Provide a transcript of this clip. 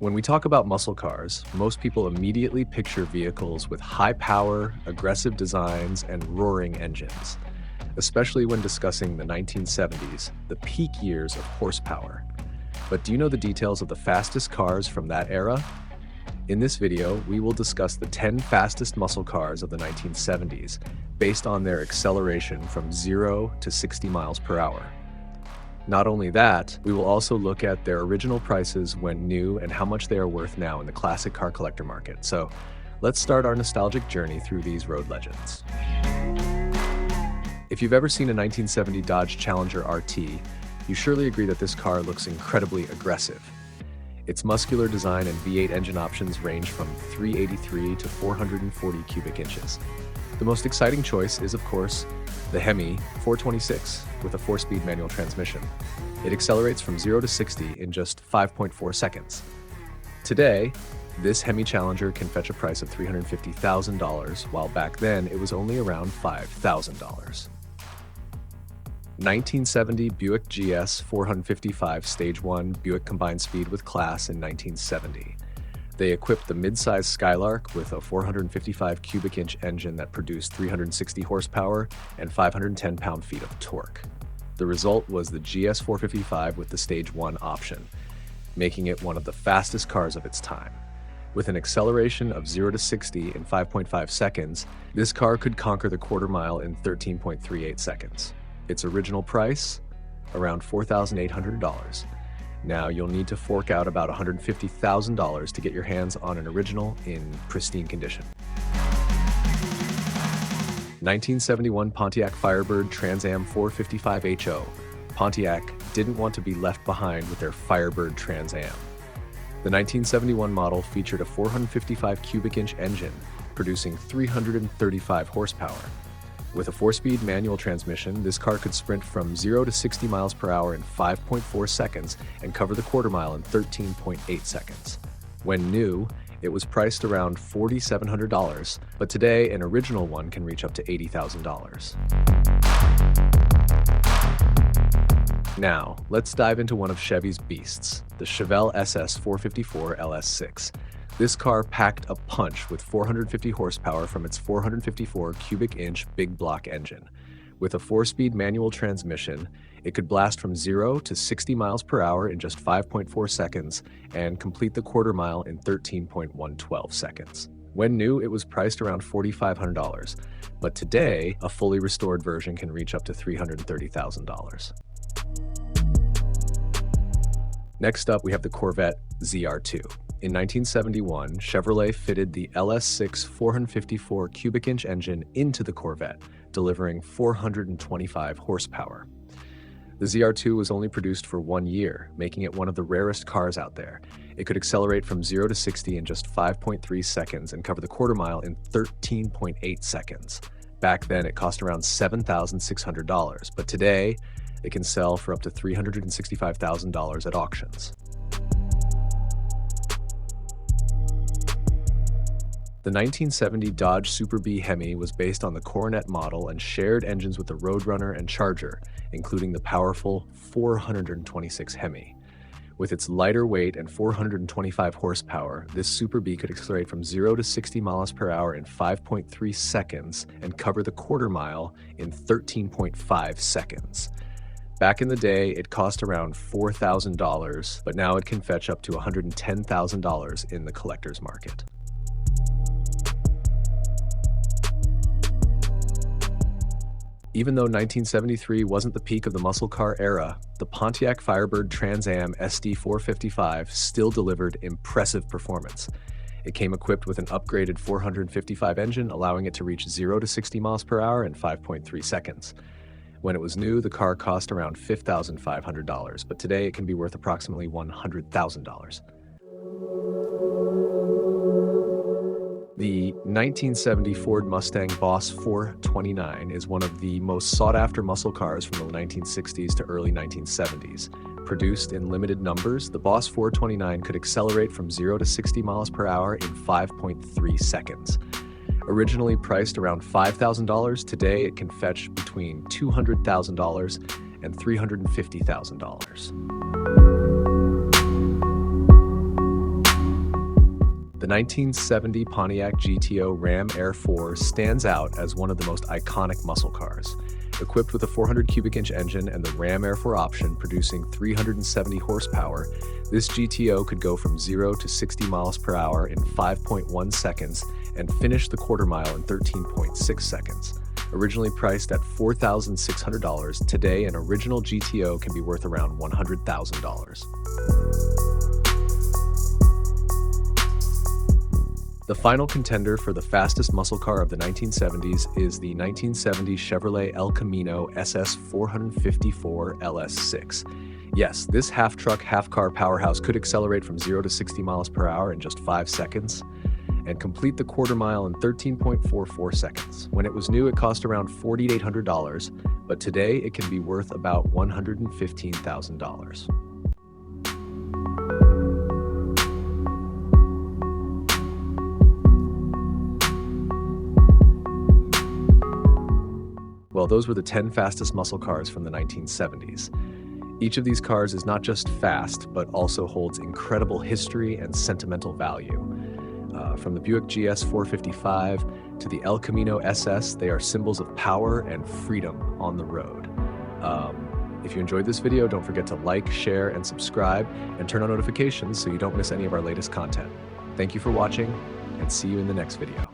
When we talk about muscle cars, most people immediately picture vehicles with high power, aggressive designs, and roaring engines, especially when discussing the 1970s, the peak years of horsepower. But do you know the details of the fastest cars from that era? In this video, we will discuss the 10 fastest muscle cars of the 1970s, based on their acceleration from 0 to 60 miles per hour. Not only that, we will also look at their original prices when new and how much they are worth now in the classic car collector market. So let's start our nostalgic journey through these road legends. If you've ever seen a 1970 Dodge Challenger RT, you surely agree that this car looks incredibly aggressive. Its muscular design and V8 engine options range from 383 to 440 cubic inches. The most exciting choice is, of course, the Hemi 426 with a 4-speed manual transmission. It accelerates from 0 to 60 in just 5.4 seconds. Today, this Hemi Challenger can fetch a price of $350,000, while back then it was only around $5,000. 1970 Buick GS 455 Stage 1 Buick combined speed with class in 1970. They equipped the mid-size Skylark with a 455 cubic inch engine that produced 360 horsepower and 510 pound-feet of torque. The result was the GS 455 with the Stage 1 option, making it one of the fastest cars of its time. With an acceleration of 0 to 60 in 5.5 seconds, this car could conquer the quarter mile in 13.38 seconds. Its original price? Around $4,800. Now, you'll need to fork out about $150,000 to get your hands on an original in pristine condition. 1971 Pontiac Firebird TransAm 455HO. Pontiac didn't want to be left behind with their Firebird TransAm. The 1971 model featured a 455 cubic inch engine, producing 335 horsepower. With a 4-speed manual transmission, this car could sprint from 0 to 60 miles per hour in 5.4 seconds and cover the quarter mile in 13.8 seconds. When new, it was priced around $4,700, but today an original one can reach up to $80,000. Now, let's dive into one of Chevy's beasts, the Chevelle SS 454 LS6. This car packed a punch with 450 horsepower from its 454 cubic inch big block engine. With a 4-speed manual transmission, it could blast from 0 to 60 miles per hour in just 5.4 seconds and complete the quarter mile in 13.112 seconds. When new, it was priced around $4,500, but today, a fully restored version can reach up to $330,000. Next up, we have the Corvette ZR2. In 1971, Chevrolet fitted the LS6 454 cubic inch engine into the Corvette, delivering 425 horsepower. The ZR2 was only produced for 1 year, making it one of the rarest cars out there. It could accelerate from 0 to 60 in just 5.3 seconds and cover the quarter mile in 13.8 seconds. Back then, it cost around $7,600, but today, it can sell for up to $365,000 at auctions. The 1970 Dodge Super Bee Hemi was based on the Coronet model and shared engines with the Roadrunner and Charger, including the powerful 426 Hemi. With its lighter weight and 425 horsepower, this Super Bee could accelerate from 0 to 60 miles per hour in 5.3 seconds and cover the quarter mile in 13.5 seconds. Back in the day, it cost around $4,000, but now it can fetch up to $110,000 in the collector's market. Even though 1973 wasn't the peak of the muscle car era, the Pontiac Firebird TransAm SD 455 still delivered impressive performance. It came equipped with an upgraded 455 engine, allowing it to reach 0 to 60 miles per hour in 5.3 seconds. When it was new, the car cost around $5,500, but today it can be worth approximately $100,000. The 1970 Ford Mustang Boss 429 is one of the most sought-after muscle cars from the 1960s to early 1970s. Produced in limited numbers, the Boss 429 could accelerate from 0 to 60 miles per hour in 5.3 seconds. Originally priced around $5,000, today it can fetch between $200,000 and $350,000. The 1970 Pontiac GTO Ram Air 4 stands out as one of the most iconic muscle cars. Equipped with a 400 cubic inch engine and the Ram Air 4 option producing 370 horsepower, this GTO could go from 0 to 60 miles per hour in 5.1 seconds and finish the quarter mile in 13.6 seconds. Originally priced at $4,600, today an original GTO can be worth around $100,000. The final contender for the fastest muscle car of the 1970s is the 1970 Chevrolet El Camino SS 454 LS6. Yes, this half-truck, half-car powerhouse could accelerate from 0 to 60 miles per hour in just 5 seconds and complete the quarter mile in 13.44 seconds. When it was new, it cost around $4,800, but today it can be worth about $115,000. Well, those were the 10 fastest muscle cars from the 1970s. Each of these cars is not just fast, but also holds incredible history and sentimental value. From the Buick GS 455 to the El Camino SS, they are symbols of power and freedom on the road. If you enjoyed this video, don't forget to like, share, and subscribe, and turn on notifications so you don't miss any of our latest content. Thank you for watching, and see you in the next video.